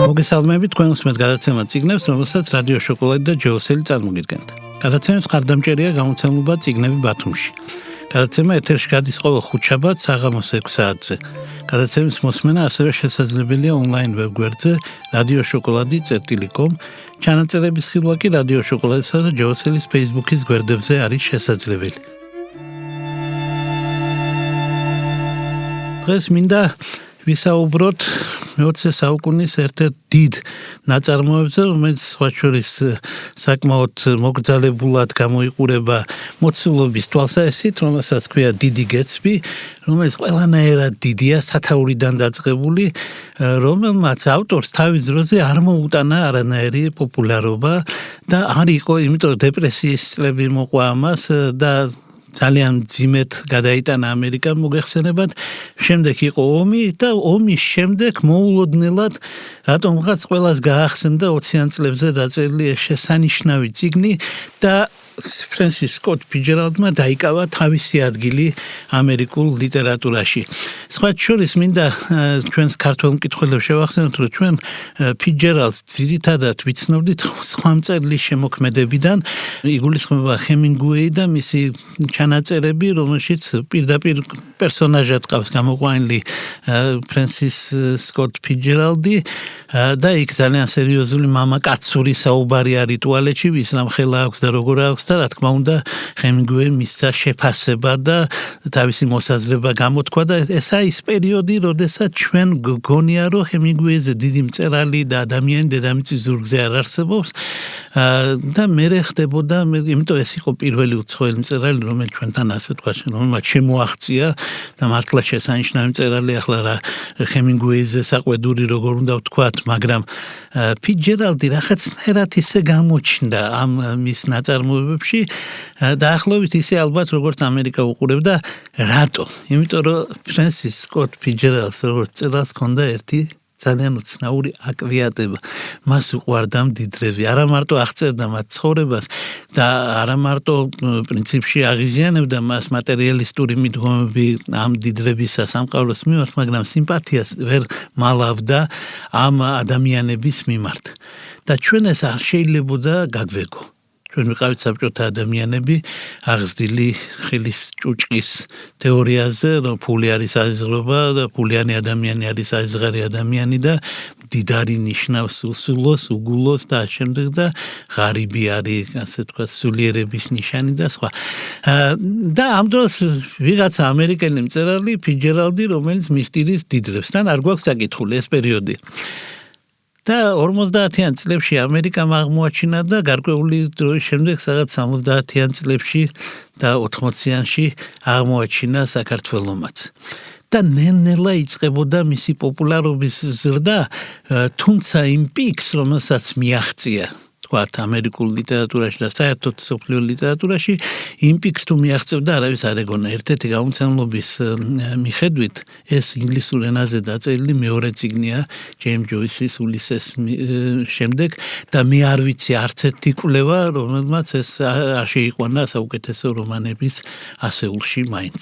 მოგესალმებით თქვენ უსმენთ გადაცემა წიგნებს, რომელსაც რადიო შოკოლადი და ჯეოსელი წარმოგიდგენთ. გადაცემის ხარდამჭერია გამოცემლობა წიგნები ბათუმში. გადაცემა ეთერში გადის ყოველ ხუთშაბათს საღამოს 6 საათზე. გადაცემის მოსმენა ასევე შესაძლებელია ონლაინ ვებგვერდზე radioshokoladi.com. ჩანაწერების ხილვა კი რადიო შოკოლადისა და ჯეოსელის Facebook-ის გვერდებზე არის შესაძლებელი. დღეს მინდა ვისაუბროთ მე-20 საუკუნის ერთ-ერთ დიდ ნაწარმოებზე, რომელიც სხვა შორის საკმაოდ მოგრძალებულად გამოიყურება მოცულობის თვალსაჩინით, რომელსაც ქვია დიდი გეტსბი, რომელიც ყველანაირად დიდია, სათაურიდან დაწყებული, რომელმაც ავტორს თავის დროზე არ მოუტანა არანაირი პოპულარობა და არ იყო, იმიტომ რომ დეპრესიის წლები მოყვა ამას და ძალიან ძიმეთ გადაიტანა ამერიკამ მოგეხსენებათ, შემდეგ იყო ომი და ომის შემდეგ მოულოდნელად რატომღაც ყველას გაახსენდა 20-იან წლებზე დაწერილი შესანიშნავი წიგნი და ფრენსის სკოტ ფიჯერალდმა დაიკავა თავისი ადგილი ამერიკულ ლიტერატურაში. სხვა შორის მინდა ჩვენს ქართველ მკითხველებს შევახსენოთ, რომ ჩვენ ფიჯერალდს ძირითადად ვიცნობდით სხვა მწერლის შემოქმედებიდან, იგულისხმება ჰემინგუეი და მისი ჩანაწერები, რომელშიც პირდაპირ პერსონაჟად ყავს გამოყვანილი ფრენსის სკოტ ფიჯერალდი და იქ ძალიან სერიოზული მამაკაცური საუბარი არის ტუალეტში, ვის რამ ხელა აქვს და როგორ აქვს და რა თქმა უნდა ჰემინგუეიმ მისცა შეფასება და თავისი მოსაზრება გამოთქვა და ესა ის პერიოდი, როდესაც ჩვენ გგონია რომ ჰემინგუეიზე დიდი მწერალი და ადამიანი დედამიწის ზურგზე არ არსებობს და მე ხდებოდა, იმიტომ ეს იყო პირველი უცხოელი მწერალი, რომელიც ჩვენთან ასე თქვა, რომელმაც შემოაღწია და მართლა შესანიშნავი მწერალი, ახლა რა ჰემინგუეიზე საყვედური როგორ უნდა ვთქვათ, მაგრამ ფიჯერალდი რაღაცნაირად ისე გამოჩნდა ამ მის ნაწარმოებებში, დაახლოებით ისე ალბათ როგორც ამერიკა უყურებდა. რატო? იმიტომ რომ ფრენსის სკოტ ფიჯერალდს როგორც მწერალს ჰქონდა ერთი ძალიან უცნაური აკვიატება. მას უყვარდა მდიდრები, არა მარტო აღწერდა მათ ცხოვრებას და არა მარტო პრინციპში აღიზიანებდა მას მატერიალისტური მიდგომები ამ მდიდრებისა სამყაროს მიმართ, მაგრამ სიმპათიას ვერ მალავდა ამ ადამიანების მიმართ. და ჩვენ ეს არ შეიძლებოდა გაგვეგო. ჩვენ ვიყავით საბჭოთა ადამიანები, აღზრდილი ხილის ჭუჭყის თეორიაზე, რომ ფული არის აიზღრობა და ფულიანი ადამიანი არის აიზღარი ადამიანი და მდიდარი ნიშნავს უსულოს, უგულოს და შემდეგ და ღარიბი არის, ასე თქვა, სულიერების ნიშანი და სხვა. და ამ დროს ვიღაცა ამერიკელი მწერალი ფიჯერალდი, რომელიც მისტირის დიდრებს, თან არ გვაქვს საკითხული ეს პერიოდი. და 50-იან წლებში ამერიკამ აღმოაჩინა და გარკვეული დროის შემდეგ სადაც 70-იან წლებში და 80-იანში აღმოაჩინა საქართველომაც. და ნელ-ნელა იწყებოდა მისი პოპულარობის ზრდა, თუმცა იმ პიკს, რომელსაც მიაღწია ამერიკულ ლიტერატურაში და საერთოდ მსოფლიო ლიტერატურაში, იმ პიკს თუ მიაღწევდა არავის არ ეგონა. ერთ-ერთი გამომცემლობის მიხედვით ეს ინგლისურ ენაზე დაწერილი მეორე წიგნია ჯეიმს ჯოისის ულისეს შემდეგ და მე არ ვიცი არც ერთი კვლევა, რომელმაც ეს არ შეიყვანა საუკეთესო რომანების ასეულში მაინც.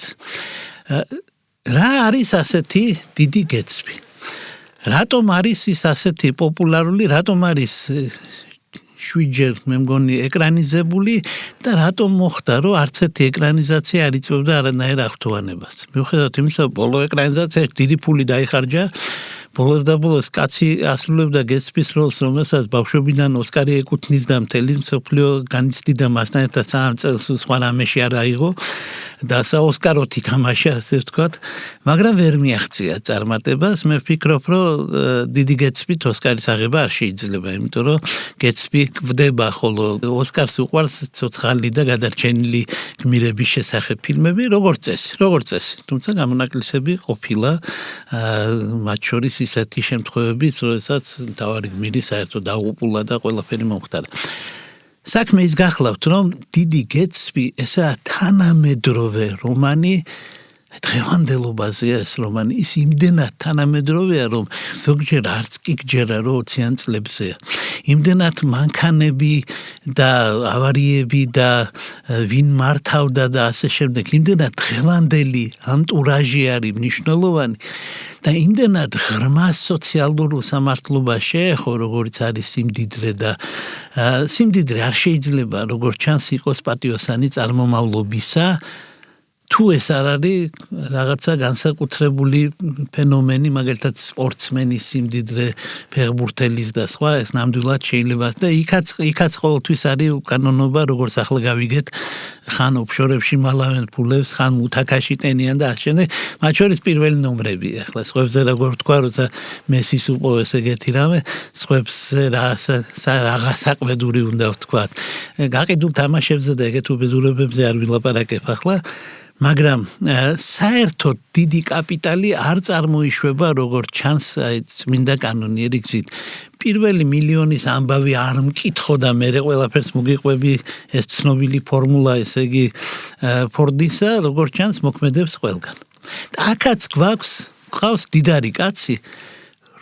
რა არის ასეთი დიდი გეტსბი? რატომ არის ის ასეთი პოპულარული, რატომ არის შვიდჯერ მე მგონი ეკრანიზებული და რატომ მოხდა, რომ არც ერთი ეკრანიზაცია არ იწვევდა არანაირ აღთუანებას. მიუხედავად იმისა, ბოლო ეკრანიზაციაში დიდი ფული დაიხარჯა, ბოლოს და ბოლოს კაცი ასრულებდა გეტსბის როლს, რომელსაც ბავშვობიდან ოსკარი ეკუთვნის და მთელი მსოფლიო განიცდიდა მასთან ერთად 3 წელს სხვა რამეში არ აიღო და საოსკაროთ ითამაშა, ასე ვთქვათ, მაგრამ ვერ მიაღწია წარმატებას. მე ვფიქრობ, რომ დიდი გეტსბით ოსკარის აღება არ შეიძლება, იმიტომ რომ გეტსბი გვდება, ხოლო ოსკარს უყვარს ცოცხალი და გადარჩენილი გმირების შესახებ ფილმები, როგორც წესი. თუმცა გამონაკლისები ყოფილა, მათ შორის ისეთი შემთხვევებიც, როდესაც მთავარი გმირი საერთოდ დაუყულა და ყველაფერი მომხდარა. საქმე ის გახლავთ, რომ დიდი გეტსბი ესაა თანამედროვე რომანი დღევანდელობაზე ეს რომანი ის იმდენად თანამედროვეა, რომ ზოგჯერ არც კი გჯერა, რომ 20-იან წლებზეა. იმდენად მანქანები და ავარიები და ვინ მართავდა და ასე შემდეგ, იმდენად დღევანდელი ანტურაჟი არის მნიშვნელოვანი და იმდენად ღრმა სოციალურ სამართლობა შეეხო, როგორც არის სიმდიდრე და სიმდიდრე არ შეიძლება, როგორც ჩანს, იყოს პატიოსანი წარმომავლობისა, თუ ეს არ არის რაღაცა განსაკუთრებული ფენომენი, მაგალითად სპორტსმენის სიმდიდრე, ფეხბურთელის და სხვა, ეს ნამდვილად შეიძლება და იქაც ყოველთვის არის უკანონობა, როგორც ახლა გავიგეთ, ხან ოფშორებში მალავენ ფულებს, ხან მუთაკაში ტენიან და ასე. მათ შორის პირველი ნომრები, ახლა სხვებზე როგორ თქვა, როცა მესის უპოვეს ეგეთი რამე, სხვებზე რაღაც საყვედური უნდა ვთქვა. გაყიდულ თამაშებზე და ეგეთ უბედურებებზე არ ვილაპარაკებ ახლა. მაგრამ საერთოდ დიდი კაპიტალი არ წარმოიშვება, როგორც ჩანს, წმინდა კანონიერი გზით. პირველი მილიონის ამბავი არ მკითხო და მე ყველაფერს მოგიყვები ეს ცნობილი ფორმულა, ესე იგი ფორდისა, როგორც ჩანს, მოქმედებს ყველგან. და აქაც გვყავს დიდარი კაცი,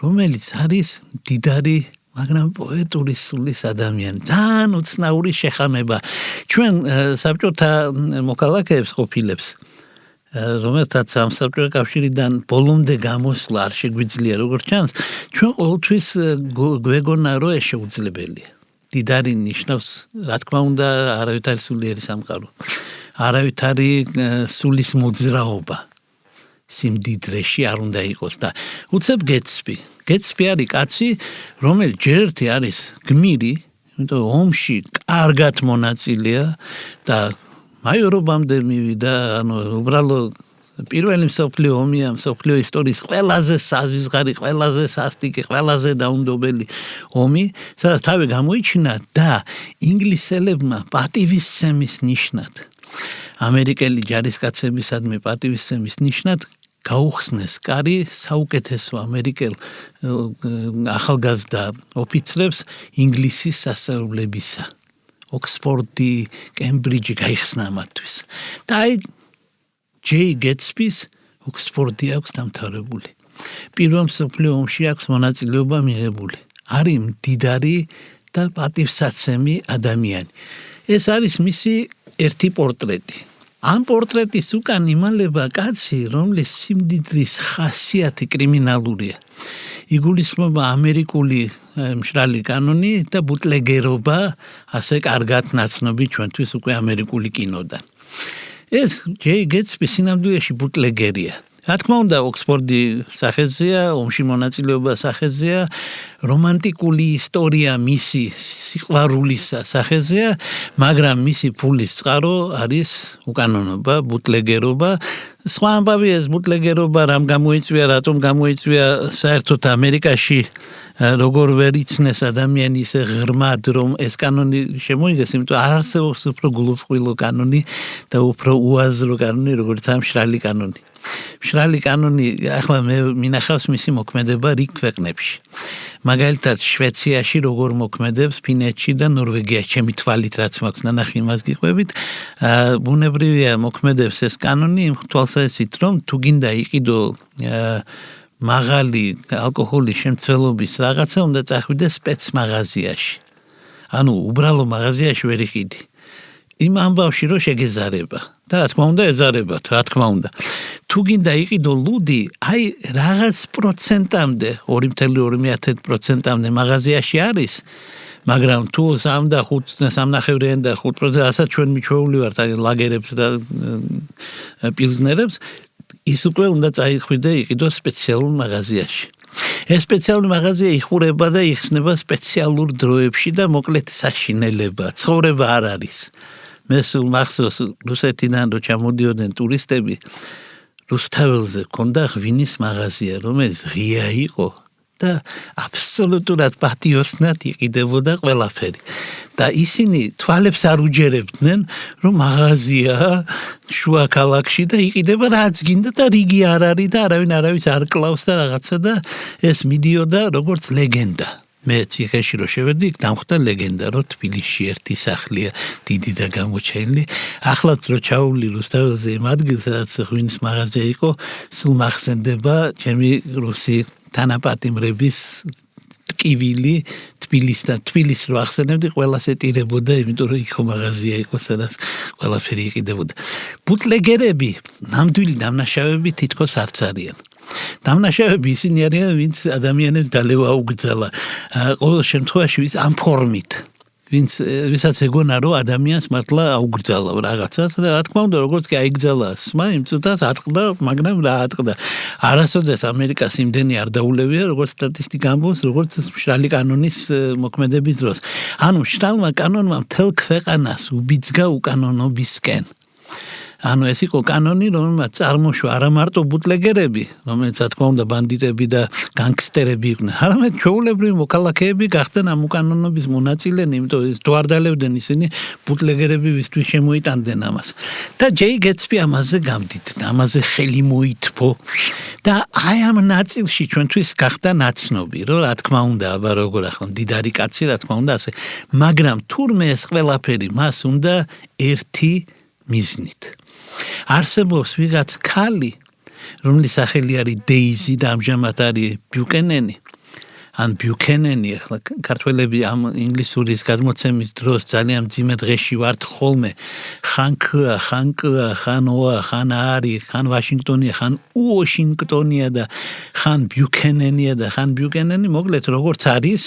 რომელიც არის დიდარი მაგრამ პოეტური სულის ადამიანი, ძალიან უცნაური შეხამება. ჩვენ საბჭოთა მოქალაქეებს ყოფილებს, რომელთაც ამ საბჭოთა კავშირიდან ბოლომდე გამოსვლა არ შეგვიძლია, როგორც ჩანს, ჩვენ ყოველთვის გვეგონა, რომ ეს შეუძლებელია. დიდარი ნიშნავს, რა თქმა უნდა, არავითარი სულიერი სამყარო, არავითარი სულის მოძრაობა სიმდიდრეში არ უნდა იყოს და უცებ გეტსპი არის კაცი, რომელიც ჯერ ერთი არის გმირი, იმიტომ ომში კარგად მონაწილეა და მაიორობამდე მივიდა, უბრალოდ პირველი მსოფლიო ომია მსოფლიო ისტორიის ყველაზე საზღარი, ყველაზე სასტიკი, ყველაზე დაუნდობელი ომი, სადაც თავი გამოიჩინა და ინგლისელებმა პატივისცემის ნიშნად, ამერიკელი ჯარისკაცებისადმი პატივისცემის ნიშნად გაუხსნეს კარი საუკეთესო ამერიკელ ახალგაზრდა ოფიცრებს ინგლისის სასწავლებლებისა. ოქსფორდი, კემბრიჯი გაიხსნა მათთვის. და აი ჯეი გეტსპის ოქსფორდი აქვს დამთავრებული. პირველ მსოფლიო ომში აქვს მონაწილეობა მიღებული. არის მდიდარი და პატივსაცემი ადამიანი. ეს არის მისი ერთი პორტრეტი. ამ პორტრეტის უკან იმალება კაცი, რომლის სიმდიდრის ხასიათი კრიმინალურია. იგულისხმება ამერიკული მშრალი კანონი და ბუტლეგერობა, ასე კარგად ნაცნობი ჩვენთვის უკვე ამერიკული კინოდან. ეს ჯეი გეტსპი სინამდვილეში ბუტლეგერია. რა თქმა უნდა, ოქსფორდი სახეზეა, ომში მონაწილეობა სახეზეა, რომანტიკული ისტორია მისი სიყვარულისა სახეზეა, მაგრამ მისი ფულის წყარო არის უკანონობა, ბუტლეგერობა. სხვა ამბავი ეს ბუტლეგერობა რამ გამოიწვია, რატომ გამოიწვია საერთოდ ამერიკაში, როგორ ვერ იცნეს ადამიანი ისე ღრმად, რომ ეს კანონი შემოიგეს, იმიტომ არ არსებობს უფრო გულუბრყვილო კანონი და უფრო უაზრო კანონი, როგორც ამ მშრალი კანონი. მშრალი კანონი, ახლა მე მინახავს მისი მოქმედება რიგ ქვეყნებში. მაგალითად, შვეციაში როგორ მოქმედებს, ფინეთში და ნორვეგიაში, ჩემი თვალით რაც მაქვს ნანახი იმას გიყვებით, ბუნებრივია მოქმედებს ეს კანონი იმ თვალსაზრისით, რომ თუ გინდა იყიდო მაღალი ალკოჰოლის შემცველობის რაღაცა, უნდა წახვიდეს სპეცმაღაზიაში. ანუ უბრალო მაღაზიაში ვერ იყიდი. იმ ამბავში რომ შეგეზარება და რა თქმა უნდა ეზარებათ, რა თქმა უნდა. თუ გინდა იყიდო ლუდი, აი რაღაც პროცენტამდე, 2.2%-მდე მაღაზიაში არის, მაგრამ თუ 3.5-3.5%, რასაც ჩვენ მიჩვეული ვართ, აი ლაგერებს და პილზნერებს, ის უკვე უნდა წაიხვიდე იყიდო სპეციალურ მაღაზიაში. ეს სპეციალური მაღაზია იხურება და იხსნება სპეციალურ დროებში და მოკლედ საშინელება, ცხოვრება არ არის. მე სულ მახსოვს რუსეთიდან რო ჩამოდიოდნენ ტურისტები, რუსთაველზე ქონდა ღვინის მაღაზია, რომელიც ღია იყო და აბსოლუტურად პატიოსნად იყიდებოდა ყველაფერი. და ისინი თვალებს არ უჯერებდნენ, რომ მაღაზია შუა ქალაქში და იყიდება რაც გინდა და რიგი არ არის და არავინ არავის არ კლავს და რაღაცა და ეს მიდიოდა როგორც ლეგენდა. მე ციხეში რო შევედი, იქ დამხვდა ლეგენდა, რომ თბილისში ერთი სახლია დიდი და გამოჩენილი. ახლაც რო ჩაული რუსთაველზე იმ ადგილს, სადაც ღვინის მაღაზია იყო, სულ მახსენდება ჩემი რუსი თანაპატიმრების ტკივილი თბილისს რო ახსენებდი, ყველას ეტირებოდა, იმიტომ რომ იქ მაღაზია იყო, სადაც ყველაფერი იყიდებოდა. ბუტლეგერები, ნამდვილი დამნაშავეები თითქოს არც არიან. დამნაშავეები ისინი არიან, ვინც ადამიანებს დალევა აუგზალა. ყოველ შემთხვევაში ვის ამ ფორმით. ვისაც ეგონა რომ ადამიანს მართლა აუგზალა რაღაცას და რა თქმა უნდა როგორც კი აიგზალა სმა იმ წუთას ატყდა, მაგრამ რა ატყდა. არასოდეს ამერიკას იმდენი არ დაულევია, როგორც სტატისტიკა ამბობს, როგორც მშრალი კანონის მოქმედების დროს. ანუ მშრალმა კანონმა მთელ ქვეყანას უბიძგა უკანონობისკენ. ანუ ეს იყო კანონი, რომელმაც წარმოშვა არა მარტო ბუტლეგერები, რომელიც რა თქმა უნდა ბანდიტები და განგსტერები იყვნენ, არამედ ჩვეულებრივი მოქალაქეები გახდნენ ამ უკანონობის მონაწილენი, იმიტომ რომ თუ არ დალებდნენ ისინი ბუტლეგერები ვისთვის შემოიტანდნენ ამას. და ჯეი გეტსბი ამაზე გამდიდდა, ამაზე ხელი მოითბო და აი ამ ნაწილში ჩვენთვის გახდა ნაცნობი, რომ რა თქმა უნდა, აბა როგორ ახლა მდიდარი კაცი, რა თქმა უნდა ასე, მაგრამ თურმე ეს ყველაფერი მას უნდა ერთი მიზნით. არსებობს ვიღაც ქალი, რომლის სახელი არის დეიზი და ამჟამად არის ბიუკენენი. ან ბიუკენენი, ახლა ქართველები ამ ინგლისურის გადმოცემის დროს ძალიან მძიმე დღეში ვართ ხოლმე. ხან ქა, ხან კა, ხან ოა, ხან არი, ხან ვაშინგტონია, ხან უოშინგტონია და ხან ბიუკენენია და ხან ბიუკენენი, მოკლედ როგორც არის,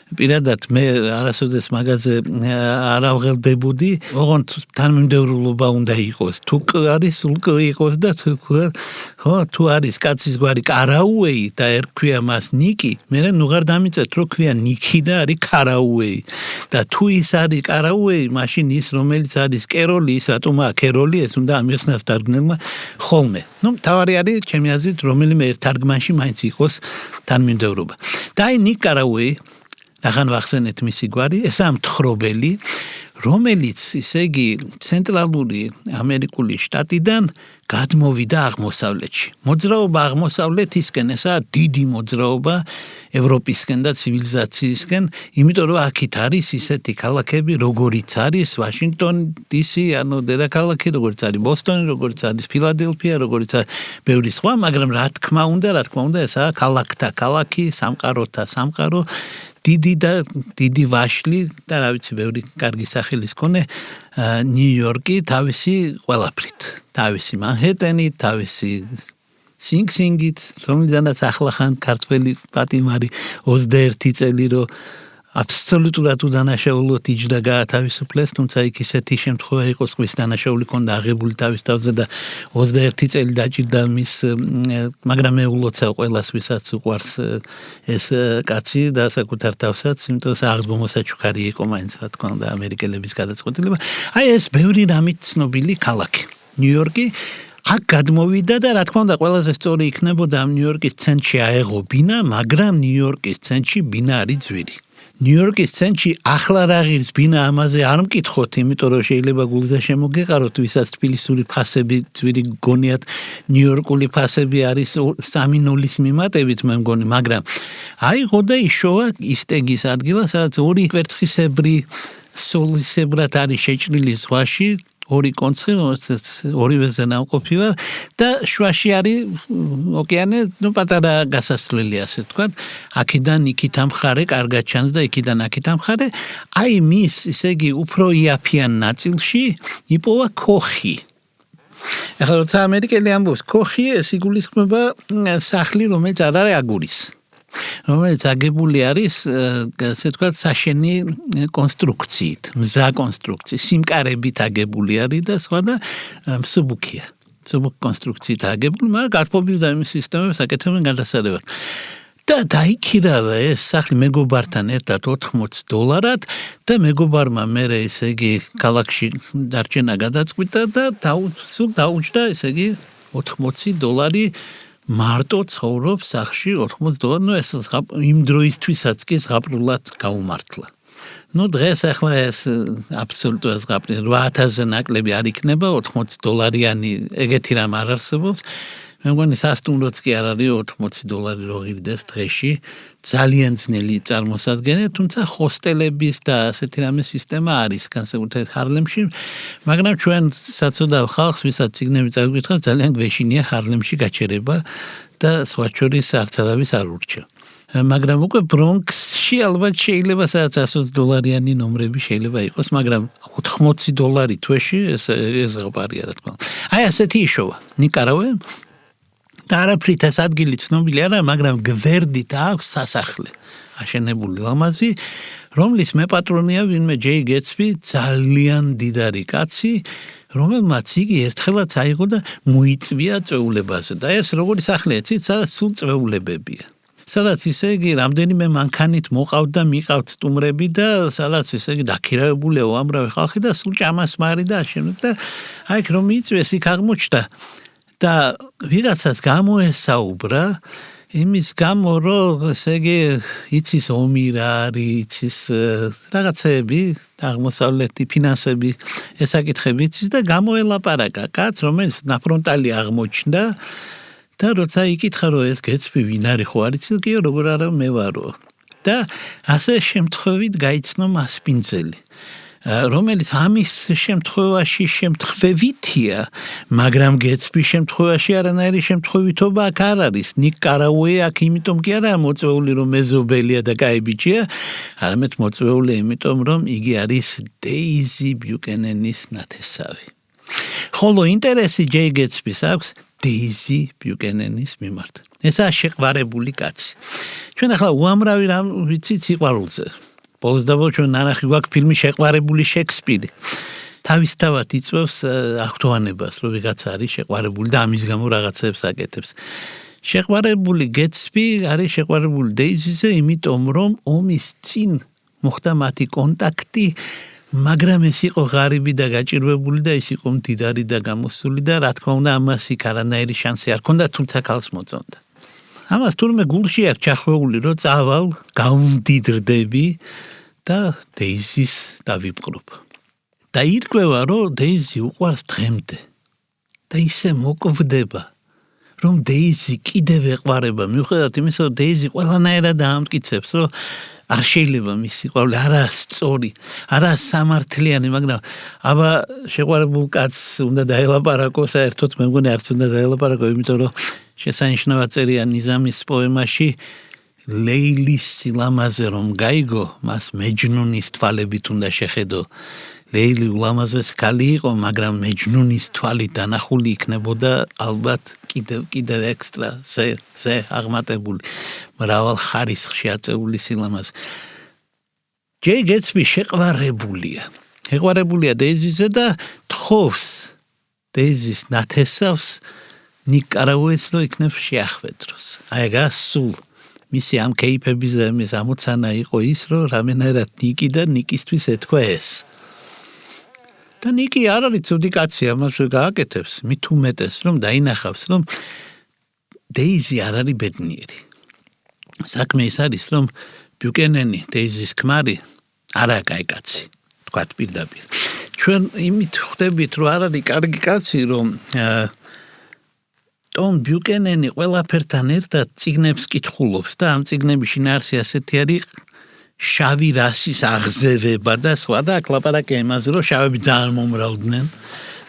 პირადად მე არასოდეს მაგაზე არ ავღელდებოდი, ოღონდ თანმიმდევრულობა უნდა იყოს. თუ არის სულ იყოს და თუ არის კაცის გვარი კარაუეი და ერქვია მას ნიკი, მე ნუ აღარ დამიწევთ რომ ქვია ნიკი და არის კარაუეი. და თუ ის არის კარაუეი, მაშინ ის რომელიც არის კეროლი, ის რატომა კეროლი, ეს უნდა ამიხსნას თარგმნელმა ხოლმე. ნუ თავარი არის ჩემი აზრით რომელიმე ერთ თარგმანში მაინც იყოს თანმიმდევრობა. და აი ნიკ კარაუეი ახან ვახსენეთ მისი გვარი, ესაა მთხრობელი, რომელიც ისე იგი ცენტრალური ამერიკული შტატიდან გადმოვიდა აღმოსავლეთში. მოძრაობა აღმოსავლეთისკენ, ესაა დიდი მოძრაობა ევროპისკენ და ცივილიზაციისკენ, იმიტომ რომ აქეთ არის ისეთი ქალაქები, როგორიც არის ვაშინგტონ DC, ანუ დედაქალაქი, როგორიც არის ბოსტონი, როგორიც არის ფილადელფია, როგორიც არის ბევრი სხვა, მაგრამ რა თქმა უნდა, ესაა ქალაქთა ქალაქი, სამყაროთა სამყარო. დიდი ვაშლი და რა ვიცი ბევრი კარგი სახელის მქონე ნიუ-იორკი თავისი ყველაფრით, თავისი მანჰეტენი, თავისი სინგ-სინგით, რომელიდანაც ახლა ხან ქართველი პატიმარი 21 წელი რო აბსოლუტურად უდანაშაულოდ იჯდა გაათავისუფლეს, თუმცა იქ ისეთი შემთხვევა იყო, სხვის დანაშაული ქონდა აღებული თავის თავზე და 21 წელი დაჭირდა მის, მაგრამ მე ულოცავ ყველას, ვისაც უყვარს ეს კაცი და საკუთარ თავსაც, იმიტომ რომ აღდგომოსაჩუქარი იყო მაინც, რა თქმა უნდა, ამერიკელების გადაწყვეტილება. აი ეს ბევრი რამით ცნობილი ქალაქი, ნიუ-იორკი. აქ გადმოვიდა და რა თქმა უნდა ყველაზე სწორი იქნებოდა ამ ნიუ-იორკის ცენტრში აეღო ბინა, მაგრამ ნიუ-იორკის ცენტრში ბინა არის ძვირი. ნიუ-იორკის ცენტრში ახლა რა ღირს ბინა ამაზე არ მკითხოთ, იმიტომ რომ შეიძლება გულზე შემოგეყაროთ, ვისაც თბილისური ფასები ძვირი გონიათ, ნიუ-იორკული ფასები არის 3-0-ის მიმატებით, მე მგონი, მაგრამ აიღო და იშოვაისტეგის ადგილას, სადაც ორი კვერცხისებრი სოლისებრად არის შეჭრილი ზღვაში, ორი კონცხი, ორივეზე ნავყოფი ვარ და შუაში არის ოკეანე, ნუ პატარა გასასვლელი ასე ვთქვათ. აქედან იქით ამხარე კარგად ჩანს და იქიდან აქეთ ამხარე. აი მის, ისე იგი, უფრო იაფიან ნაწილში იპოვა ქოხი. ახლა როცა ამერიკელი ამბობს ქოხი, ეს იგულისხმება სახლი, რომელიც არ არის აგურის. რომელიც აგებული არის, ასე ვთქვათ, საშენი კონსტრუქციით, მზა კონსტრუქციით, სიმკარებით აგებული არის და სხვა და მსუბუქია. მსუბუქ კონსტრუქციით აგებული, მაგრამ გართობის და იმის სისტემებს აკეთებენ გადასარევად. და დაიქირავა ეს სახლი მეგობართან ერთად $80 და მეგობარმა მერე ისე იგი ქალაქში დარჩენა გადაწყვიტა და სულ დაუჯდა ისე იგი $80 მარტო ცხოვრობს სახლში $80, ნუ ეს იმ დროისთვისაც კი ზღაპრულად გაუმართლა. ნუ დღეს ახლა ეს აბსოლუტურად ზღაპრი 8000-ზე ნაკლები არ იქნება, $80-იანი ეგეთი რამ არ არსებობს. მე მგონი სასტუმროც კი არ არის $80 რო ღირდეს დღეში ძალიან ძნელი წარმოსადგენია, თუმცა ჰოსტელების და ასეთი რამე სისტემა არის განსაკუთრებით ჰარლემში, მაგრამ ჩვენ საცოდავ ხალხს, ვისაც ციგნები წაგვიკითხავს, ძალიან გვეშინია ჰარლემში გაჩერება და სხვა შორის არც არავის არ ურჩა. მაგრამ უკვე ბრონქსში ალბათ შეიძლება სადაც $120 ნომრები შეიძლება იყოს, მაგრამ $80 თვეში ეს ღაბარია რა თქმა უნდა. აი ასეთი იშოვა ნიკარავე და არაფრით ეს ადგილი ცნობილი არა, მაგრამ გვერდით აქვს სასახლე აშენებული ლამაზი, რომლის მეპატრონია ვინმე ჯეი გეტსბი, ძალიან დიდარი კაცი, რომელმაც იგი ერთხელაც აიღო და მოიწვია წვეულებაზე. და ეს როგორი სახლია, იცით, სადაც სულ წვეულებებია. სადაც ისე იგი რამდენიმე მანქანით მოყავთ და მიყავთ სტუმრები და სადაც ისე იგი დაქირავებულია უამრავი ხალხი და სულ ჭამასმარი და აშენებთ და აი იქ რომ იწვიეს იქ აღმოჩნდა და ვიღაცას გამოესაუბრა იმის გამო რომ ესე იგი იცის ომი რა არის, იცის რაღაცები აღმოსავლეთი ფინანსები ესაკითხები იცის და გამოელაპარაკა კაც რომელიც ნაფრონტალი აღმოჩნდა და როცა იკითხა რომ ეს გეტსბი ვინ არის ხო არ იცი კიო როგორ არა მე ვარო და ასე შემთხვევით გაიცნო მასპინძელი რომელიც ამის შემთხვევაში შემთხვევითია, მაგრამ გეტსბის შემთხვევაში არანაირი შემთხვევითობა აქ არ არის. ნიკ კარაუე აქ იმიტომ კი არა მოწვეული რომ მეზობელია და კაი ბიჭია, არამედ მოწვეული იმიტომ რომ იგი არის დეიზი ბიუკენენის ნათესავი. ხოლო ინტერესი ჯეი გეტსბის აქვს დეიზი ბიუკენენის მიმართ. ესაა შეყვარებული კაცი. ჩვენ ახლა უამრავი რამ ვიცით სიყვარულზე. ბოლოს და ბოლოს ჩვენ ნანახი გვაქვს ფილმი შეყვარებული შექსპირი. თავისთავად იწვევს ახტოვანებას, რომ ვიღაცა არის შეყვარებული და ამის გამო რაღაცებს აკეთებს. შეყვარებული გეტსბი არის შეყვარებული დეიზიზე, იმიტომ რომ ომის წინ მოხდა მათი კონტაქტი, მაგრამ ეს იყო ღარიბი და გაჭირვებული და ის იყო მდიდარი და გამოსული და რა თქმა უნდა ამას იქ არანაირი შანსი არ ჰქონდა, თუმცა ქალს მოწონდა. ამას თურმე გულში აქვს ჩახვეული, რომ წავალ, გავმდიდრდები და დეიზის დავიბრუნებ. და ირკვევა, რომ დეიზი უყვარს დღემდე. და ისე მოკვდება, რომ დეიზი კიდევ ეყვარება, მიუხედავად იმისა, რომ დეიზი ყველანაირად ამტკიცებს, რომ არ შეიძლება მის სიყვარული არაა სწორი, არაა სამართლიანი, მაგრამ აბა შეყვარებულ კაცს უნდა დაელაპარაკო, საერთოდ მე მგონი არც უნდა დაელაპარაკო, იმიტომ რომ შესანიშნავად წერია ნიზამის პოემაში ლეილის სილამაზე რომ გაიგო, მას მეჯნუნის თვალებით უნდა შეხედო. ლეილი ულამაზეს ქალი იყო, მაგრამ მეჯნუნის თვალით დანახული იქნებოდა ალბათ კიდევ ექსტრა ზე აღმატებული მრავალ ხარისხში აწეული სილამაზე. ჯეი გეტსბი შეყვარებულია დეიზიზე და თხოვს დეიზის ნათესავს ნიკ კარაუეს რო იქნებ შეახვედროს. აი გასულ მისი ამ კეიფების და მის ამოცანა იყო ის, რომ რამენერად ნიკი და ნიკისთვის ეთქვა ეს. და ნიკი არ არის ცუდი კაცი, ამას გააკეთებს, მით უმეტეს რომ დაინახავს, რომ დეიზი არ არის ბედნიერი. საქმე ის არის, რომ ბიუკენენი დეიზის ქმარი არა კაი კაცი, თქვათ პირდაპირ. ჩვენ იმით ხვდებით, რომ არ არის კარგი კაცი, რომ ტომ ბიუკენენი ყველაფერთან ერთად წიგნებს კითხულობს და ამ წიგნების შინაარსი ასეთი არის შავი რასის აღზევება და სხვა და აქ ლაპარაკია იმაზე, რომ შავები ძალიან მომრავლდნენ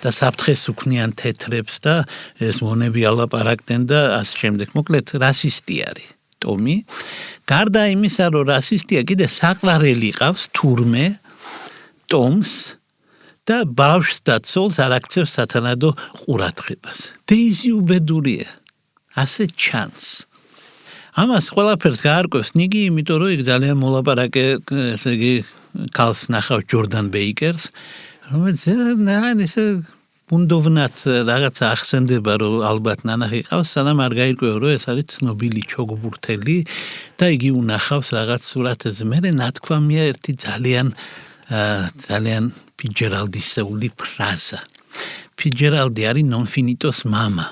და საფრთხეს უქმნიან თეთრებს და ეს მონები ალაპარაკდნენ და ასე შემდეგ. მოკლედ რასისტი არის ტომი. გარდა იმისა, რომ რასისტია, კიდე საყვარელი ყავს თურმე ტომს და ბავშვს და ცოლს არ აქცევს სათანადო ყურადღებას. დეიზი უბედურია. ასე ჩანს. ამას ყველაფერს გაარკვევს ნიკი, იმიტომ რომ იქ ძალიან მოლაპარაკე, ესე იგი, ქალს ნახავს ჯორდან ბეიკერს, რომელიც ისე ბუნდოვნად რაღაცა ახსენდება, რომ ალბათ ნანახი ყავს, სანამ არ გაირკვევა, რომ ეს არის ცნობილი ჩოგბურთელი და იგი უნახავს რაღაც სურათზე. მერე ნათქვამია ერთი ძალიან ფიჯერალდისეული ფრაზა. ფიჯერალდი არის ნონ ფინიტოს მამა.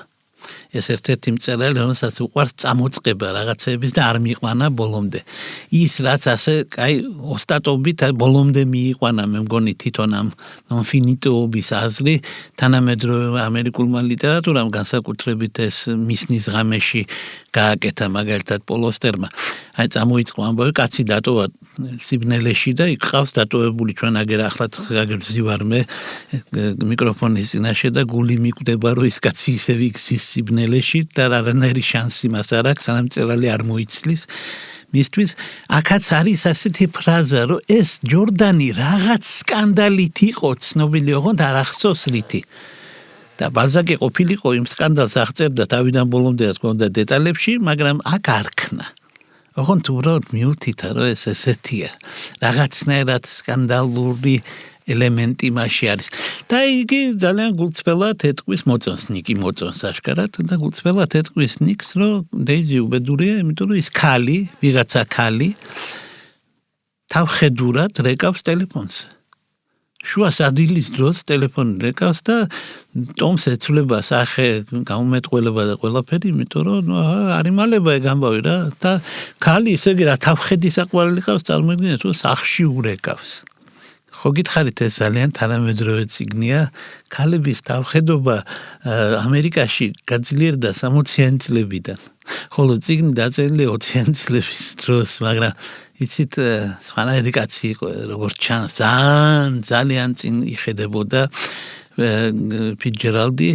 ეს ერთ-ერთი მწერალი, რომელსაც უყვარს წამოწყება რაღაცების და არ მიიყვანა ბოლომდე. ის რაც ასე, ოსტატობით ბოლომდე მიიყვანა, მე მგონი თვითონ ამ ნონფინიტოობის აზრი თანამედროვე ამერიკულმა ლიტერატურამ განსაკუთრებით ეს მისნის ღამეში გააკეთა მაგალითად პოლ ოსტერმა. აი წამოიწყო ამბავი, კაცი დატოვა სიბნელეში და იქ ყავს დატოვებული ჩვენ აგერ ახლად გაგრძივარ მე მიკროფონის წინაშე და გული მიკვდება რომ ის კაცი ისევ იქცის სიბნელეში და არანაირი შანსი მას არ აქვს სანამ მწერალი არ მოიცლის მისთვის აქაც არის ასეთი ფრაზა რომ ეს ჯორდანი რაღაც სკანდალით იყო ცნობილი ოღონდ არ ახსოვს რითი და ბალზაკი ყოფილიყო იმ სკანდალს აღწერდა თავიდან ბოლომდე რა თქმა უნდა დეტალებში მაგრამ აქ არ ქნა ოღონდ უბრალოდ მიუთითა რომ ეს ესეთია რაღაცნაირად სკანდალური ელემენტი მასში არის და იგი ძალიან გულწრფელად ეთყვის მოწონს ნიკი მოწონს აშკარად და გულწრფელად ეთყვის ნიკს რომ დეიზი უბედურია იმიტომ რომ ის ქალი ვიღაცა ქალი თავხედურად რეკავს ტელეფონს შუა სადილის დროს ტელეფონი რეკავს და ტომს ეცვლება სახე გამომეტყველება და ყველაფერი იმიტომ რომ არ იმალება ეგ ამბავი რა და ქალი ესე იგი რა თავხედი საყვარელი ყავს წარმოიდგინეთ რომ სახში ურეკავს ხო გითხარით ეს ძალიან თანამედროვე წიგნია ქალების თავხედობა ამერიკაში გაძლიერდა 60-იანი წლებიდან ხოლო წიგნი დაწერილია 20-იანი წლების დროს მაგრამ იცით სხვანაირი კაცი იყო როგორც ჩანს ძალიან წინ იხედებოდა ფიცჯერალდი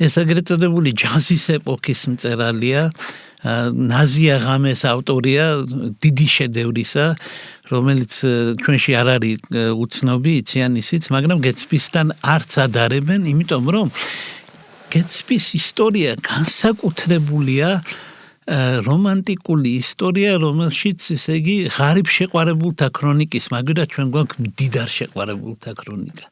ეს ეგრეთ წოდებული ჯაზის ეპოქის მწერალია ნაზია ღამეს ავტორია დიდი შედევრისა რომელიც ჩვენში არ არის უცნობი იციან ისიც მაგრამ გეტსბისთან არც ადარებენ იმიტომ რომ გეტსბის ისტორია განსაკუთრებულია რომანტიკული ისტორია რომელშიც ესე იგი ღარიბ შეყვარებულთა ქრონიკის მაგრამ ჩვენ გვაქვს მდიდარ შეყვარებულთა ქრონიკა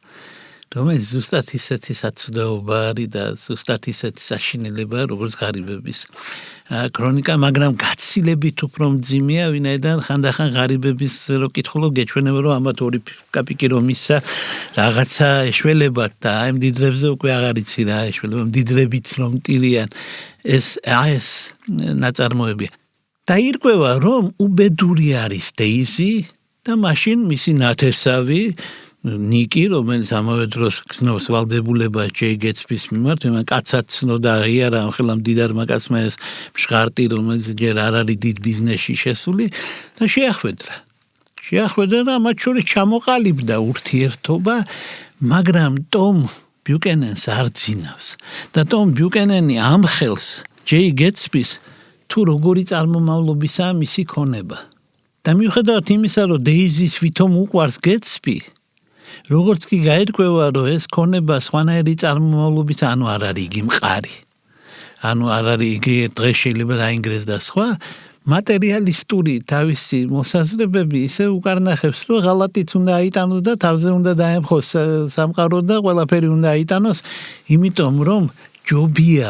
რომელიც ზუსტად ისეთი საცდეობა არის და ზუსტად ისეთი საშინელებაა როგორც ღარიბების ქრონიკა მაგრამ გაცილებით უფრო მძიმეა ვინაიდან ხანდახან ღარიბების რო კითხულობ გეჩვენება რომ ამათ ორი კაპიკი რომ მისცა რაღაცა ეშველებათ და აი მდიდრებზე უკვე აღარ იცი რა ეშველება მდიდრებიც რომ ტირიან ეს ნაწარმოები და ირკვევა რომ უბედური არის დეიზი და მაშინ მისი ნათესავი ნიკი რომელიც ამავე დროს გზნობს ვალდებულება ჯეი გეტსბის მიმართ მაგრამ კაცად ცნოდა იარა ამ ხელა მდიდარმა კაცმა ეს მშღარტი რომელიც ჯერ არ არის დიდ ბიზნესში შესული და შეახვედრა და მათ შორის ჩამოყალიბდა ურთიერთობა მაგრამ ტომ ბიუკენენს არ ძინავს და ტომ ბიუკენენი ამ ხელს ჯეი გეტსბის თუ როგორი წარმომავლობისაა მისი ქონება და მიუხედავად იმისა რომ დეიზის ვითომ უყვარს გეტსბი როგორც კი გაირკვევა რომ ეს ქონება სხვანაირი წარმომავლობის ანუ არ არის იგი მყარი ანუ არ არის იგი დღეს შეიძლება დაინგრეს და სხვა მატერიალისტური თავისი მოსაზრებები ისე უკარნახებს რომ ღალატიც უნდა აიტანოს და თავზე უნდა დაემხოს სამყარო და ყველაფერი უნდა აიტანოს იმიტომ რომ ჯობია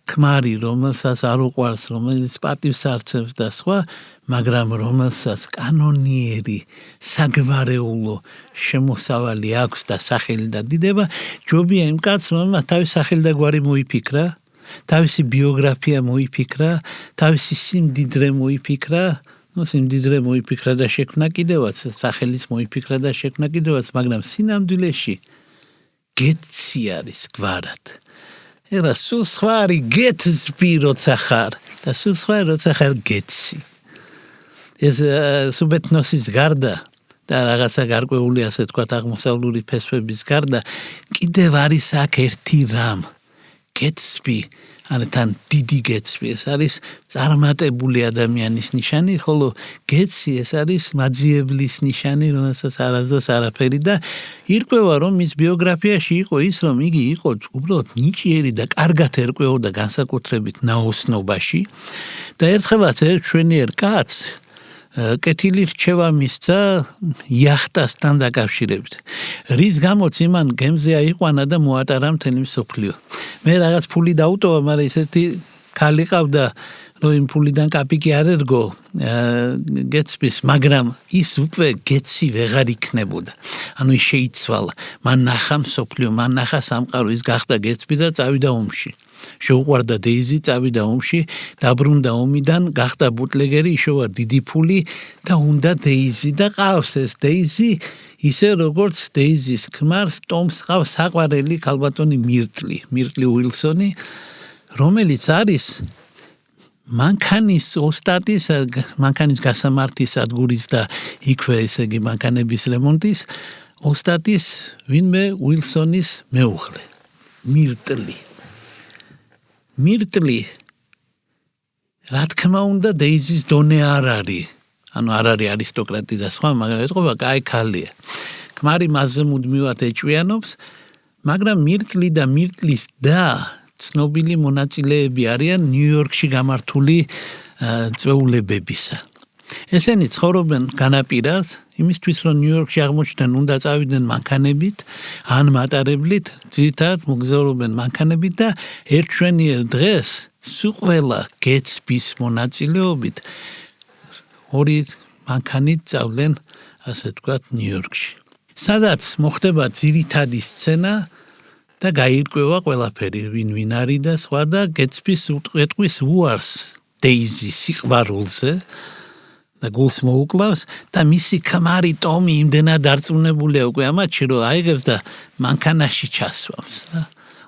ქმარი რომელსაც არ უყვარს რომელიც პატივს არცევს და სხვა მაგრამ რომელსაც კანონიერი საგვარეულო შემოსავალი აქვს და სახელი და დიდება ჯობია იმ კაცს რომელსაც თავის სახელი და გვარი მოიფიქრა თავისი ბიოგრაფია მოიფიქრა თავისი სიმდიდრე მოიფიქრა სიმდიდრე მოიფიქრა და შექმნა კიდევაც სახელის მოიფიქრა და შექმნა კიდევაც მაგრამ სინამდვილეში გეტსი არის გვარად ეხლა სულ სხვა არის გეტსბი როცა ხარ და სულ სხვა როცა ხარ გეტსი ეს სუბეთნოსის გარდა და რაღაცა გარკვეული ასე თქვათ აღმოსავლური ფესვების გარდა კიდევ არის აქ ერთი რამ გეტსბი თან დიდი გეტსბი ეს არის წარმატებული ადამიანის ნიშანი ხოლო გეტსი ეს არის მაძიებლის ნიშანი რომელსაც არასდროს არაფერი და ირკვევა რომ მის ბიოგრაფიაში იყო ის რომ იგი იყო უბრალოდ ნიჭიერი და კარგად ერკვეოდა განსაკუთრებით ნაოსნობაში და ერთხელაც ერთ მშვენიერ კაცს კეთილი რჩევა მისცა იახტასთან დაკავშირებით. რის გამოც იმან გემზე აიყვანა და მოატარა მთელი მსოფლიო. მე რაღაც ფული დაუტოვა, მაგრამ ისეთი ქალი ყავდა, რომ იმ ფულიდან კაპიკი არ ერგო გეცპის, მაგრამ ის უკვე გეცი ვეღარ იქნებოდა. ანუ ის შეიცვალა. მან ნახა მსოფლიო, მან ნახა სამყარო, ის გახდა გეცპი და წავიდა ომში. შეუყვარდა დეიზი, წავიდა ომში, დაბრუნდა ომიდან, გახდა ბუტლეგერი, იშოვა დიდი ფული და უნდა დეიზი და ყავს ეს დეიზი, ისე როგორც დეიზის ქმარს ტომს ყავს საყვარელი ქალბატონი მირტლი უილსონი, რომელიც არის მანქანის ოსტატის, მანქანის გასამართის სადგურის და იქვე ესე იგი მანქანების რემონტის ოსტატის ვინმე უილსონის მეუღლე, მირტლი, რა თქმა უნდა დეიზის დონე არ არის, ანუ არ არის არისტოკრატი და სხვა, მაგრამ ეთყობა კაი ქალია. ქმარი მასზე მუდმივად ეჭვიანობს, მაგრამ მირტლი და მირტლის და ცნობილი მონაწილეები არიან ნიუ-იორკში გამართული წვეულებებისა. ესენი ცხოვრობენ განაპირას, იმისთვის რომ ნიუ-იორკში აღმოჩნდნენ, უნდა წავიდნენ მანქანებით, ან მატარებლით, ძირითადად მოგზაურობენ მანქანებით და ერთშვენიერ დღეს სულ გეცპის მონაწილეობით ორი მანქანით წავლენ, ასე თქვათ, ნიუ-იორკში. სადაც მოხდება ძირითადი სცენა და გაირკვევა ყველაფერი, ვინ არის და სხვა და გეცპის უტყვის უარს დეიზის სიყვარულზე და გულს მოუკლავს და მისი ქმარი ტომი იმდენად დარწმუნებულია უკვე ამათში, რომ აიღებს და მანქანაში ჩასვამს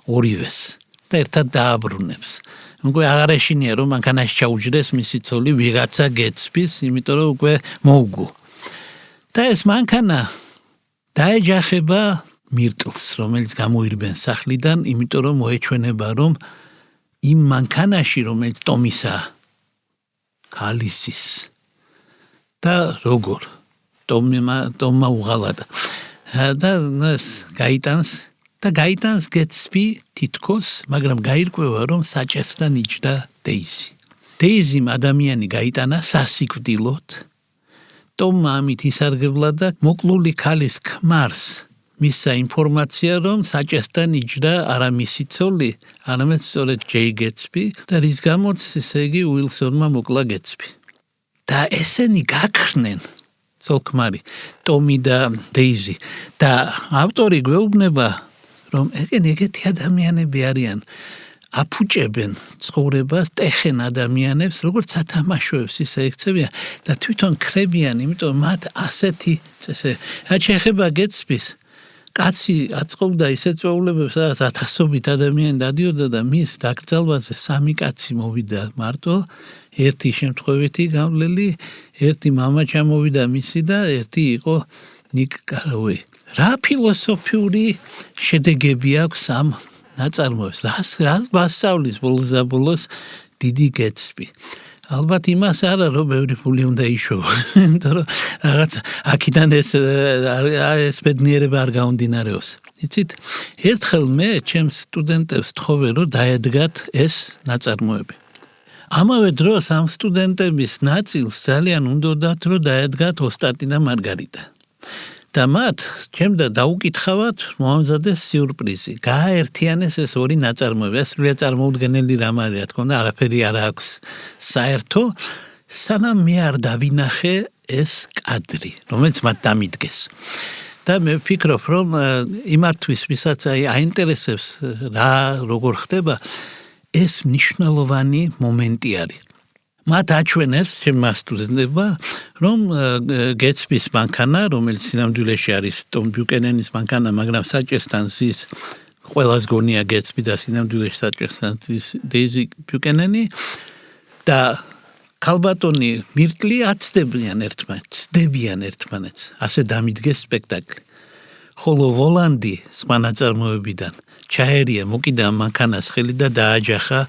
ორივეს და ერთად დააბრუნებს. უკვე აღარ ეშინია რომ მანქანაში ჩაუჯდეს მისი ცოლი ვიღაცა გეცპის, იმიტომ რომ უკვე მოუგო. და ეს მანქანა დაეჯახება მირტლს, რომელიც გამოირბენ სახლიდან, იმიტომ რომ მოეჩვენება რომ იმ მანქანაში, რომელიც ტომისა ქალისის და როგორ ტომმა უღალატა და გაიტანს გეცპი თითქოს, მაგრამ გაირკვევა რომ საჭესთან იჯდა დეიზიმ ადამიანი გაიტანა სასიკვდილოდ, ტომმა ამით ისარგებლა და მოკლული ქალის ქმარს მისცა ინფორმაცია რომ საჭესთან იჯდა არა მისი ცოლი, არამედ სწორედ ჯეი გეცპი და რის გამოც ესე იგი უილსონმა მოკლა გეცპი. და ესენი გაქრნენ ცოლ-ქმარი, ტომი და დეიზი და ავტორი გვეუბნება რომ ეგეთი ადამიანები არიან, აფუჭებენ ცხოვრებას, ტეხენ ადამიანებს, როგორც სათამაშოებს ისე ექცევიან და თვითონ ქრებიან, იმიტომ მათ ასეთი წესე. რაც შეეხება გეცპის, კაცი აწყობდა ისეთ წვეულებებს, სადაც ათასობით ადამიანი დადიოდა და მის დაკრძალვაზე 3 კაცი მოვიდა მარტო, ერთი შემთხვევითი გავლელი, ერთი მამა ჩამოვიდა მისი და ერთი იყო ნიკ კაროვეი. რა ფილოსოფიური შედეგები აქვს ამ ნაწარმოებს? რას გვასწავლის ბოლოს დიდი გეცპი? ალბათ იმას არა, რომ ბევრი ფული უნდა იშოვა, იმიტომ რომ რაღაც აქედან ეს ბედნიერება არ გაუნდინარეობს. იცით, ერთხელ მე ჩემს სტუდენტებს თხოვე, რომ დაედგათ ეს ნაწარმოები. ამავე დროს ამ სტუდენტების ნაწილს ძალიან უნდოდათ, რომ დაედგათ ოსტატი და მარგარიტა. და მათ ჩემდა დაუკითხავად მოამზადეს სიურპრიზი. გააერთიანეს ეს ორი ნაწარმოები. ეს სრულიად წარმოუდგენელი რამ არის, რა თქმა უნდა, არაფერი არ აქვს საერთო, სანამ მე არ დავინახე ეს კადრი, რომელიც მათ დამიდგეს. და მე ვფიქრობ, რომ იმათთვის, ვისაც აინტერესებს რა როგორ ხდება, ეს მნიშვნელოვანი მომენტი არის. მათ აჩვენეს ჩემმა სტუდენტებმა, რომ გეცპის მანქანა, რომელიც სინამდვილეში არის ტომ ბიუკენენის მანქანა, მაგრამ საჭესთან ზის ყველას გონია გეცპი და სინამდვილეში საჭესთან ზის დეიზი ბიუკენენი და ქალბატონი მირტლი აცდებიან ერთმანეთს. ასე დამიდგეს სპექტაკლი. ხოლო ვოლანდი სხვა ნაწარმოებიდან ჩაერია მოკიდა მანქანას ხელი და დააჯახა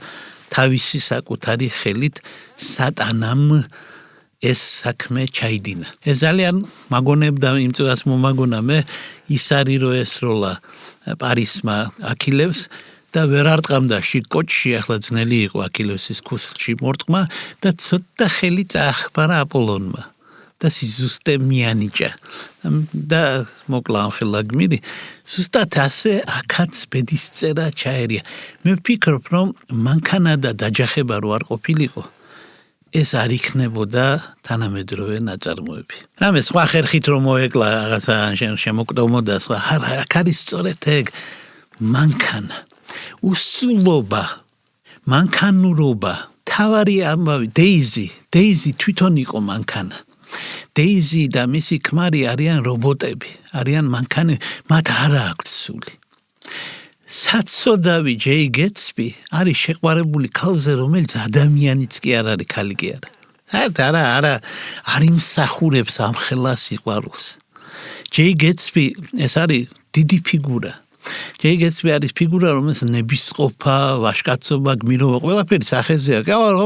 თავისი საკუთარი ხელით სატანამ ეს საქმე ჩაიდინა. ეს ძალიან მაგონებდა, იმ წელს მომაგონა მე, ის არის რომ ესროლა პარისმა აქილევს და ვერ არტყამდა შიკოჩში, ახლა ძნელი იყო აქილევსის ქუსლში მორტყმა და ცოტა ხელი წაახბარა აპოლონმა და სიზუსტე მიანიჭა და მოკლა ამ ხელა გმირი. ზუსტად ასე აქაც ბედისწერა ჩაერია. მე ვფიქრობ, რომ მანქანა და დაჯახება რო არ ყოფილიყო, ეს არ იქნებოდა თანამედროვე ნაწარმოები. რამე სხვა ხერხით რომ მოეკლა რაღაცა შემოკვდომოდა სხვა, აქ არის სწორედ ეგ მანქანა, უსულობა, მანქანურობა, თავარი ამბავი, დეიზი თვითონ იყო მანქანა. დეიზი და მისი ქმარი არიან რობოტები, არიან მანქანები, მათ არა აქვს სული. საცოდავი ჯეი გეტსბი არის შეყვარებული ქალზე, რომელიც ადამიანიც კი არ არის, ქალი კი არა. არა, არ იმსახურებს ამ ხელა სიყვარულს. ჯეი გეტსბი ეს არის დიდი ფიგურა. ჯეი გეტსბი არის ფიგურა, რომელსაც ნებისყოფა, ვაჟკაცობა, გმირობა, ყველაფერი სახეზეა.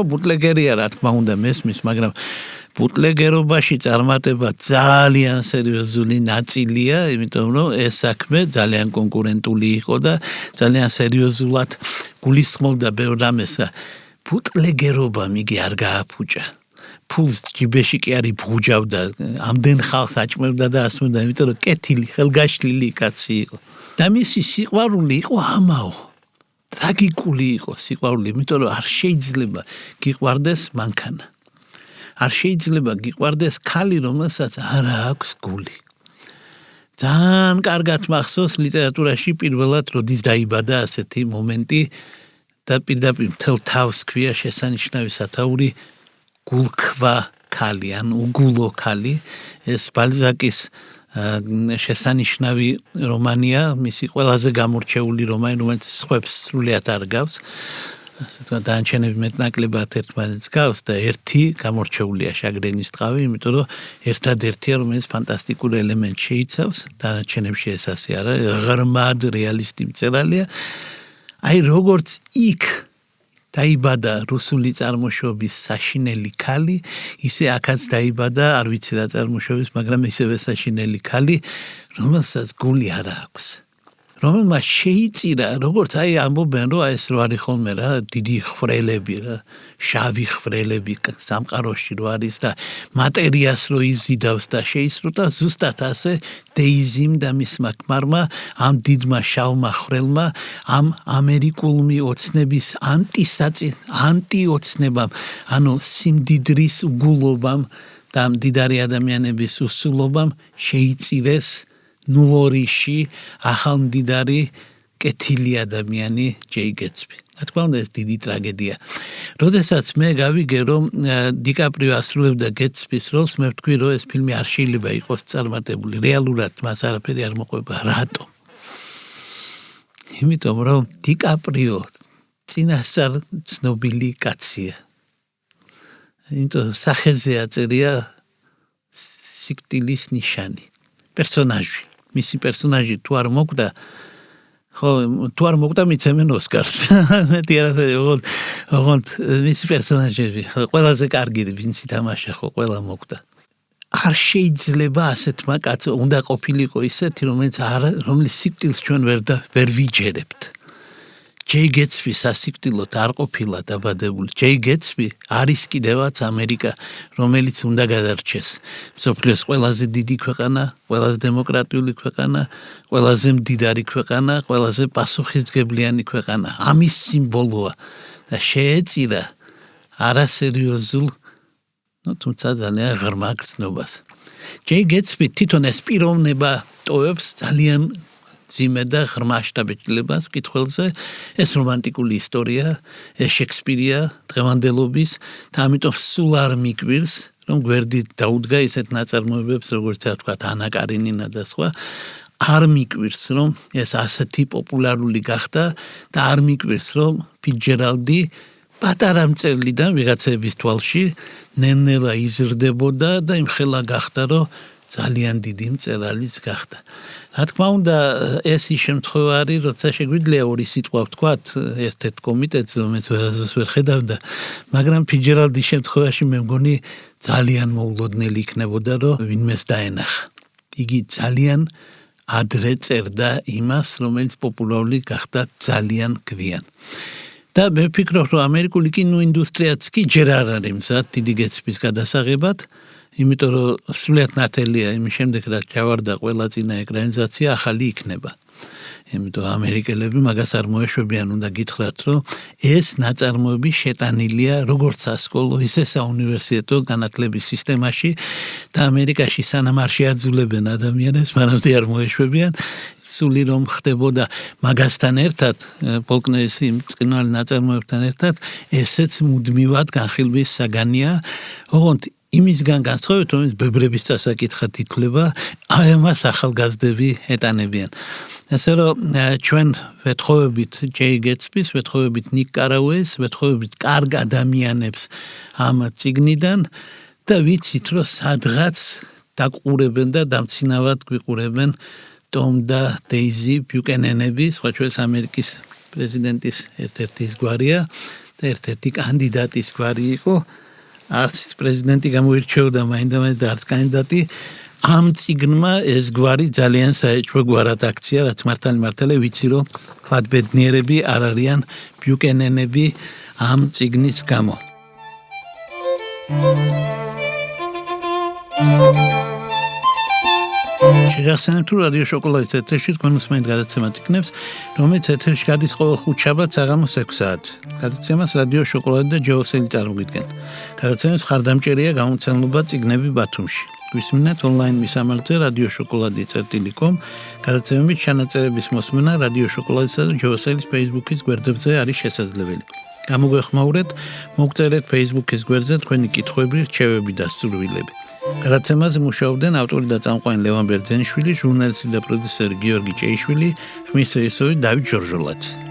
ბუტლეგერია, რა თქმა უნდა, მესმის, მაგრამ ბუტლეგერობაში წარმატება ძალიან სერიოზული ნაწილია, იმიტომ რომ ეს საქმე ძალიან კონკურენტული იყო და ძალიან სერიოზულად გულისხმობდა ბევრ რამეს. ბუტლეგერობამ იგი არ გააფუჭა. ფულს ჯიბეში კი არ იბღუჯავდა, ამდენ ხალხს აჭმევდა და ასმევდა, იმიტომ რომ კეთილი, ხელგაშლილი კაცი იყო. და მისი სიყვარული იყო ამაო. ტრაგიკული იყო სიყვარული, იმიტომ რომ არ შეიძლება გიყვარდეს მანქანა. არ შეიძლება გიყვარდეს ქალი, რომელსაც არ აქვს გული. ძალიან კარგად მახსოვს ლიტერატურაში პირველად როდის დაიბადა ასეთი მომენტი და პირდაპირ მთელ თავს ქვია შესანიშნავი სათაური გულქვა ქალი, ან უგულო ქალი. ეს ბალზაკის შესანიშნავი რომანია, მისი ყველაზე გამორჩეული რომანი, რომელიც სხვებს სრულიად არ გავს. დანარჩენები მეტნაკლებად ერთმანეთს გავს და ერთი გამორჩეულია შაგრენის ტყავი, იმიტომ რომ ერთადერთია, რომელიც ფანტასტიკურ ელემენტს შეიცავს, დანარჩენებში ეს ასე არა, ღრმად რეალისტი მწერალია. აი როგორც იქ დაიბადა რუსული წარმოშობის საშინელი ქალი, ისე აქაც დაიბადა, არ ვიცი რა წარმოშობის, მაგრამ ისევე საშინელი ქალი, რომელსაც გული არ აქვს. რომელმაც შეიწირა, როგორც აი ამბობენ, რომ ეს რო არის ხოლმე რა, დიდი ხვრელები რა, შავი ხვრელები სამყაროში რო არის და მატერიას რო იზიდავს და შეისრულა, ზუსტად ასე დეიზიმ და მისმა ქმარმა, ამ დიდმა შავმა ხვრელმა, ამ ამერიკულმი ოცნების ანტიოცნებამ, ანუ სიმდიდრის უგულობამ და ამ დიდარი ადამიანების უსულობამ შეიწირეს ნუვორიში ახალმდიდარი კეთილი ადამიანი ჯეი გეტსბი. რა თქმა უნდა, ეს დიდი ტრაგედია. როდესაც მე გავიგე, რომ დიკაპრიო ასრულებდა გეტსბის როლს, მე ვთქვი, რომ ეს ფილმი არ შეიძლება იყოს წარმატებული. რეალურად მას არაფერი არ მოყვება. რატომ? იმიტომ რომ დიკაპრიო წინასწარ ცნობილი კაცია. იმიტომ სახეზე აწერია სიკვდილის ნიშანი. პერსონაჟი. მისი პერსონაჟი თუ არ მოკვდა, თუ არ მოკვდა მიცემენ ოსკარს. მეტი არაფერი, ოღონდ მისი პერსონაჟები ყველაზე კარგი ვინც ითამაშა, ხო, ყველა მოკვდა. არ შეიძლება ასეთმა კაცო უნდა ყოფილიყო ისეთი, რომლის სიკვდილს ჩვენ ვერ ვიჯერებთ. ჯეი გეტსბი სასიკვდილოდ არ ყოფილა დაბადებული. ჯეი გეტსბი არის კიდევაც ამერიკა, რომელიც უნდა გადარჩეს. მსოფლიოს ყველაზე დიდი ქვეყანა, ყველაზე დემოკრატიული ქვეყანა, ყველაზე მდიდარი ქვეყანა, ყველაზე პასუხისმგებლიანი ქვეყანა. ამის სიმბოლოა და შეეწირა არასერიოზულ, თუმცა ძალიან ღრმა გრძნობას. ჯეი გეტსბი თვითონ ეს პიროვნება ტოვებს ძალიან ძიმე და ღრმა შთაბეჭდილებას კითხვებზე. ეს რომანტიკული ისტორია, ეს შექსპირია დღევანდელობის და ამიტომ სულ არ მიკვირს, რომ გვერდით დაუდგა ისეთ ნაწარმოებებს, როგორც თქვა ანა კარინინა და სხვა. არ მიკვირს, რომ ეს ასეთი პოპულარული გახდა და არ მიკვირს, რომ ფიცჯერალდი პატარა მწერლიდან ვიღაცების თვალში ნელ-ნელა იზრდებოდა და იმხელა გახდა, რომ ძალიან დიდი მწერალიც გახდა. რა თქმა უნდა, ეს ის შემთხვევა არის, როცა შეგვიძლია ორი სიტყვა ვთქვათ ერთ-ერთ კომიტეტს, რომელიც ვერასდროს ვერ ხედავდა, მაგრამ ფიცჯერალდის შემთხვევაში მე მგონი ძალიან მოულოდნელი იქნებოდა, რომ ვინმეს დაენახა. იგი ძალიან ადრე წერდა იმას, რომელიც პოპულარული გახდა ძალიან გვიან. და მე ვფიქრობ, რომ ამერიკული კინოინდუსტრიაც კი ჯერ არ არის მზად დიდი გეტსბის გადასაღებად, იმიტომ რომ სრულიად ნათელია იმის შემდეგ, რაც ჩავარდა ყველა წინა ეკრანიზაცია ახალი იქნება. იმიტომ ამერიკელები მაგას არ მოეშვებიან, უნდა გითხრათ, რომ ეს ნაწარმოები შეტანილია როგორც სასკოლო, ისე საუნივერსიტეტო განათლების სისტემაში და ამერიკაში სანამ არ შეაძულებენ ადამიანებს, მანამდე არ მოეშვებიან. სული რომ ხდებოდა მაგასთან ერთად, ფოლკნერის იმ წინვალ ნაწარმოებთან ერთად, ესეც მუდმივად განხილვის საგანია, ოღონდ იმისგან განსხვავებით, რომ ბებრების წასაკითხად ითვლება, აი ამას ახალგაზრდები ეტანებიან. ასე რომ ჩვენ ვეთხოვებით ჯეი გეტსბის, ვეთხოვებით ნიკ კარაუეს, ვეთხოვებით კარგ ადამიანებს ამ წიგნიდან და ვიცით, რომ სადღაც დაყურებენ და დამცინავად გვიყურებენ ტომ და დეიზი ბიუკენენები, სხვა ჩვენს ამერიკის პრეზიდენტის ერთ-ერთი გვარია და ერთ-ერთი კანდიდატის გვარი იყო. არც პრეზიდენტი გამოირჩეოდა მაინდა-მაინც და არც კანდიდატი. ამ წიგნმა ეს გვარი ძალიან საეჭვო გვარად აქცია, რაც მართალი ვიცი, რომ ხლად ბედნიერები არ არიან ბიუკენენები ამ წიგნის გამო. შეგახსენებთ, რომ რადიო შოკოლადის ეთერში თქვენ უსმენთ გადაცემა წიგნებს, რომელიც ეთერში გადის ყოველ ხუთშაბათს საღამოს 6 საათზე. გადაცემას რადიო შოკოლადი და ჯეოსელი წარმოგვიდგენ. გადაცემის მხარდამჭერია გამომცემლობა წიგნები ბათუმში. გვისმინათ ონლაინ მისამართზე radioshokolaди.com. გადაცემების ჩანაწერების მოსმენა რადიო შოკოლადისა და ჯეოსელის Facebook-ის გვერდებზე არის შესაძლებელი. გამოგვეხმაურეთ, მოგწერეთ Facebook-ის გვერდზე თქვენი კითხვები, რჩევები და სწურვილები. გადაცემაზე მუშაობდნენ ავტორი და წამყვანი ლევან ბერძენიშვილი, ჟურნალისტი და პროდიუსერი გიორგი ჭეიშვილი, ხმის რეჟისორი დავით ჟორჟოლაძე.